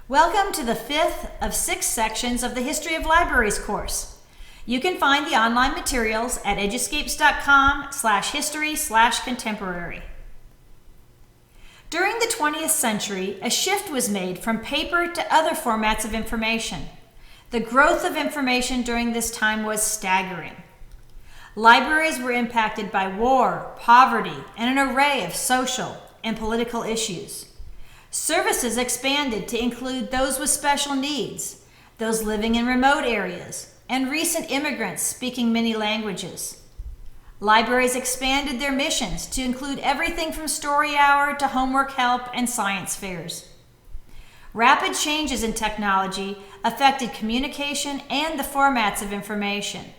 Welcome to the fifth of 6 sections of the History of Libraries course. You can find the online materials at eduscapes.com/history/contemporary. During the 20th century, a shift was made from paper to other formats of information. The growth of information during this time was staggering. Libraries were impacted by war, poverty, and an array of social and political issues. Services expanded to include those with special needs, those living in remote areas, and recent immigrants speaking many languages. Libraries expanded their missions to include everything from story hour to homework help and science fairs. Rapid changes in technology affected communication and the formats of information.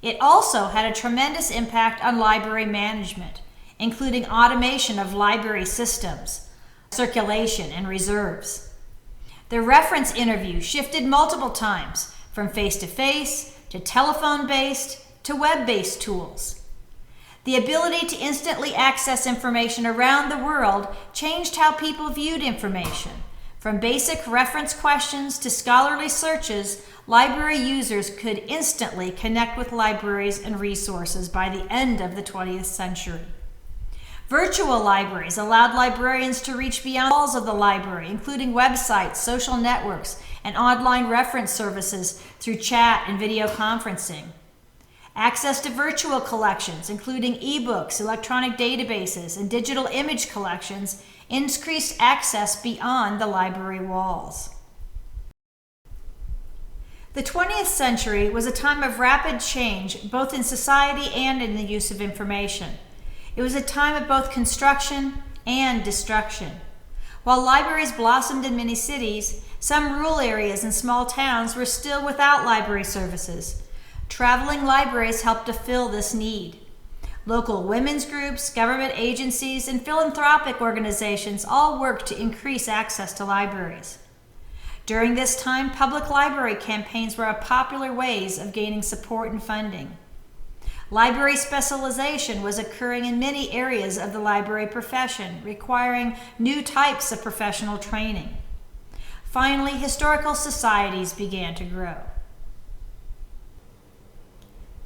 It also had a tremendous impact on library management, including automation of library systems, circulation, and reserves. The reference interview shifted multiple times from face-to-face to telephone-based to web-based tools. The ability to instantly access information around the world changed how people viewed information. From basic reference questions to scholarly searches, library users could instantly connect with libraries and resources by the end of the 20th century. Virtual libraries allowed librarians to reach beyond the walls of the library, including websites, social networks, and online reference services through chat and video conferencing. Access to virtual collections, including ebooks, electronic databases, and digital image collections, increased access beyond the library walls. The 20th century was a time of rapid change, both in society and in the use of information. It was a time of both construction and destruction. While libraries blossomed in many cities, some rural areas and small towns were still without library services. Traveling libraries helped to fill this need. Local women's groups, government agencies, and philanthropic organizations all worked to increase access to libraries. During this time, public library campaigns were popular ways of gaining support and funding. Library specialization was occurring in many areas of the library profession, requiring new types of professional training. Finally, historical societies began to grow.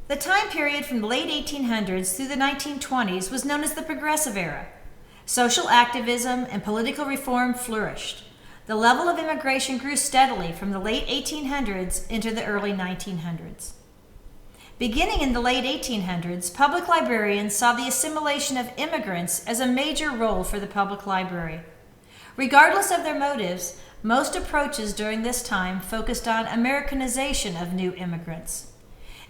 The time period from the late 1800s through the 1920s was known as the Progressive Era. Social activism and political reform flourished. The level of immigration grew steadily from the late 1800s into the early 1900s. Beginning in the late 1800s, public librarians saw the assimilation of immigrants as a major role for the public library. Regardless of their motives, most approaches during this time focused on Americanization of new immigrants.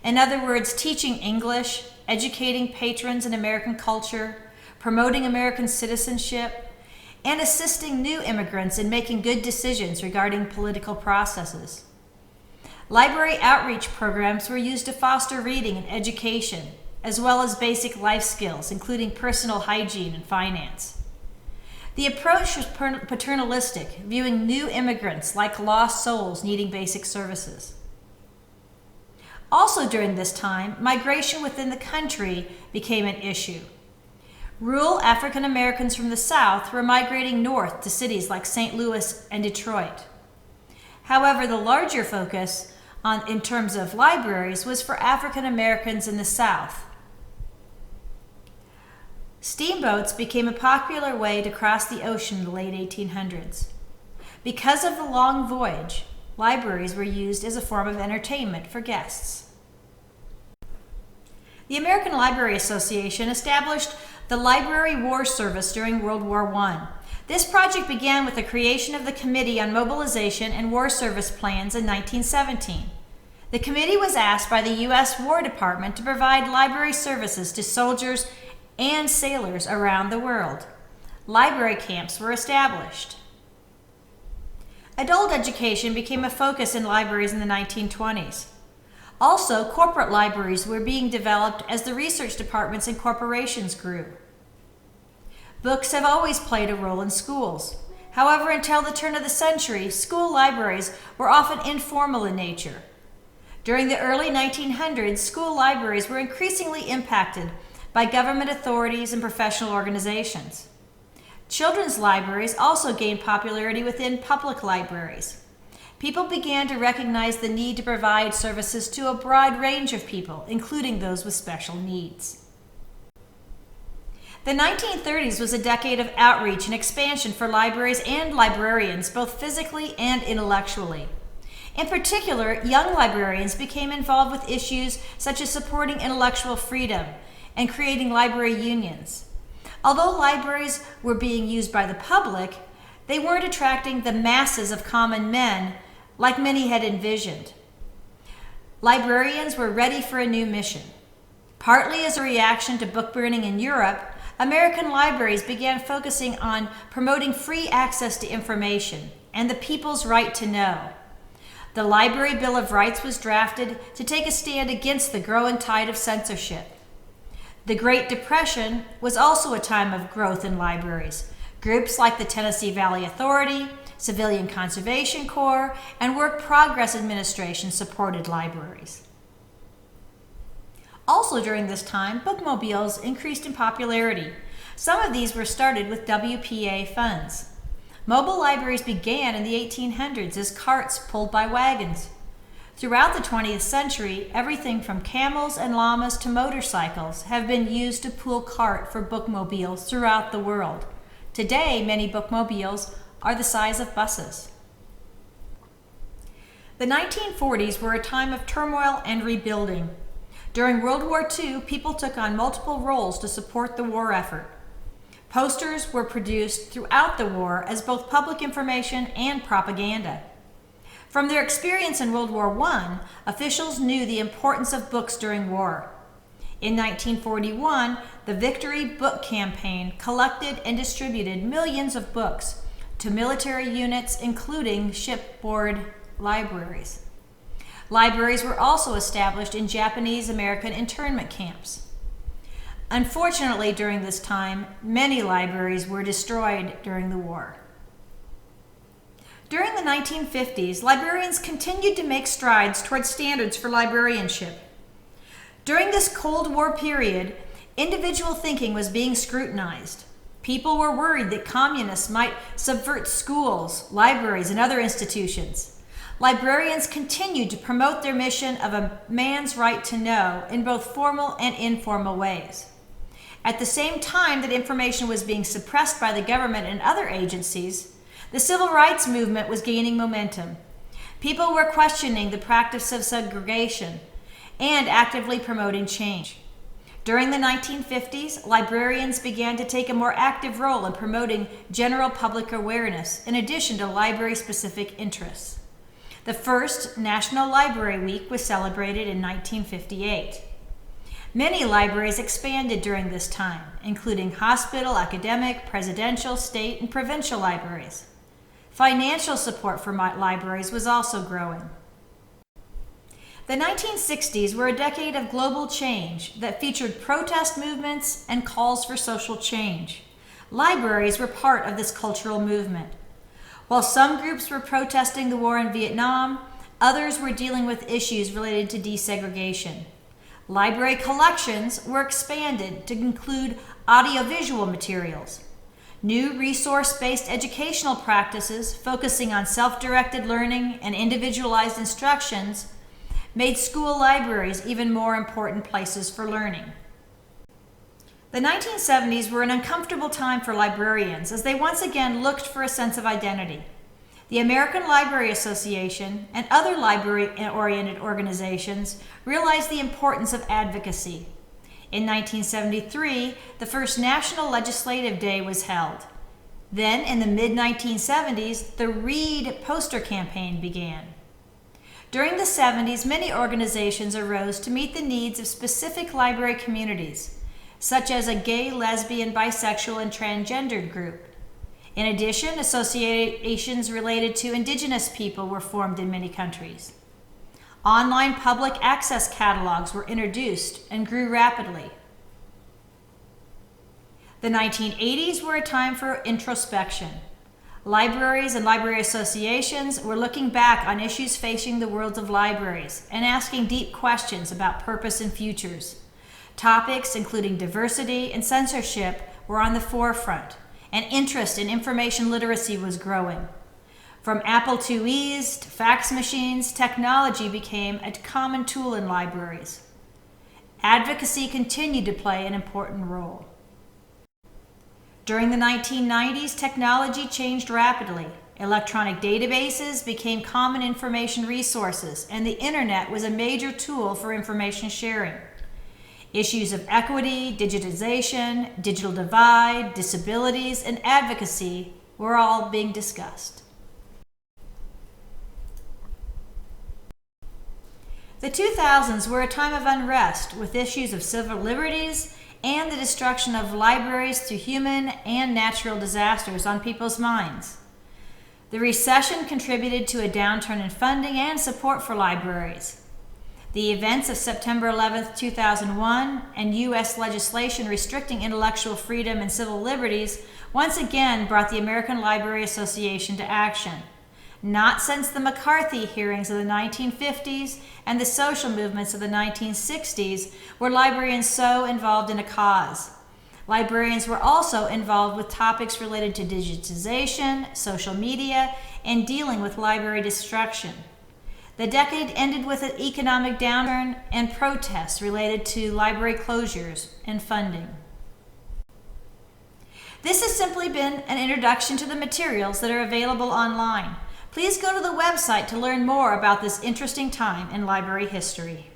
In other words, teaching English, educating patrons in American culture, promoting American citizenship, and assisting new immigrants in making good decisions regarding political processes. Library outreach programs were used to foster reading and education, as well as basic life skills, including personal hygiene and finance. The approach was paternalistic, viewing new immigrants like lost souls needing basic services. Also during this time, migration within the country became an issue. Rural African Americans from the South were migrating north to cities like St. Louis and Detroit. However, the larger focus in terms of libraries was for African Americans in the South. Steamboats became a popular way to cross the ocean in the late 1800s. Because of the long voyage, libraries were used as a form of entertainment for guests. The American Library Association established the Library War Service during World War I. This project began with the creation of the Committee on Mobilization and War Service Plans in 1917. The committee was asked by the U.S. War Department to provide library services to soldiers and sailors around the world. Library camps were established. Adult education became a focus in libraries in the 1920s. Also, corporate libraries were being developed as the research departments and corporations grew. Books have always played a role in schools. However, until the turn of the century, school libraries were often informal in nature. During the early 1900s, school libraries were increasingly impacted by government authorities and professional organizations. Children's libraries also gained popularity within public libraries. People began to recognize the need to provide services to a broad range of people, including those with special needs. The 1930s was a decade of outreach and expansion for libraries and librarians, both physically and intellectually. In particular, young librarians became involved with issues such as supporting intellectual freedom and creating library unions. Although libraries were being used by the public, they weren't attracting the masses of common men like many had envisioned. Librarians were ready for a new mission. Partly as a reaction to book burning in Europe, American libraries began focusing on promoting free access to information and the people's right to know. The Library Bill of Rights was drafted to take a stand against the growing tide of censorship. The Great Depression was also a time of growth in libraries. Groups like the Tennessee Valley Authority, Civilian Conservation Corps, and Work Progress Administration supported libraries. Also during this time, bookmobiles increased in popularity. Some of these were started with WPA funds. Mobile libraries began in the 1800s as carts pulled by wagons. Throughout the 20th century, everything from camels and llamas to motorcycles have been used to pull cart for bookmobiles throughout the world. Today, many bookmobiles are the size of buses. The 1940s were a time of turmoil and rebuilding. During World War II, people took on multiple roles to support the war effort. Posters were produced throughout the war as both public information and propaganda. From their experience in World War I, officials knew the importance of books during war. In 1941, the Victory Book Campaign collected and distributed millions of books to military units, including shipboard libraries. Libraries were also established in Japanese-American internment camps. Unfortunately, during this time, many libraries were destroyed during the war. During the 1950s, librarians continued to make strides towards standards for librarianship. During this Cold War period, individual thinking was being scrutinized. People were worried that communists might subvert schools, libraries, and other institutions. Librarians continued to promote their mission of a man's right to know in both formal and informal ways. At the same time that information was being suppressed by the government and other agencies, the civil rights movement was gaining momentum. People were questioning the practice of segregation and actively promoting change. During the 1950s, librarians began to take a more active role in promoting general public awareness, in addition to library-specific interests. The first National Library Week was celebrated in 1958. Many libraries expanded during this time, including hospital, academic, presidential, state, and provincial libraries. Financial support for libraries was also growing. The 1960s were a decade of global change that featured protest movements and calls for social change. Libraries were part of this cultural movement. While some groups were protesting the war in Vietnam, others were dealing with issues related to desegregation. Library collections were expanded to include audiovisual materials. New resource-based educational practices focusing on self-directed learning and individualized instructions made school libraries even more important places for learning. The 1970s were an uncomfortable time for librarians as they once again looked for a sense of identity. The American Library Association and other library-oriented organizations realized the importance of advocacy. In 1973, the first National Legislative Day was held. Then, in the mid-1970s, the Read poster campaign began. During the 70s, many organizations arose to meet the needs of specific library communities, such as a gay, lesbian, bisexual, and transgendered group. In addition, associations related to indigenous people were formed in many countries. Online public access catalogs were introduced and grew rapidly. The 1980s were a time for introspection. Libraries and library associations were looking back on issues facing the worlds of libraries and asking deep questions about purpose and futures. Topics including diversity and censorship were on the forefront, and interest in information literacy was growing. From Apple IIe's to fax machines, technology became a common tool in libraries. Advocacy continued to play an important role. During the 1990s, technology changed rapidly. Electronic databases became common information resources, and the internet was a major tool for information sharing. Issues of equity, digitization, digital divide, disabilities, and advocacy were all being discussed. The 2000s were a time of unrest, with issues of civil liberties and the destruction of libraries through human and natural disasters on people's minds. The recession contributed to a downturn in funding and support for libraries. The events of September 11, 2001, and U.S. legislation restricting intellectual freedom and civil liberties once again brought the American Library Association to action. Not since the McCarthy hearings of the 1950s and the social movements of the 1960s were librarians so involved in a cause. Librarians were also involved with topics related to digitization, social media, and dealing with library destruction. The decade ended with an economic downturn and protests related to library closures and funding. This has simply been an introduction to the materials that are available online. Please go to the website to learn more about this interesting time in library history.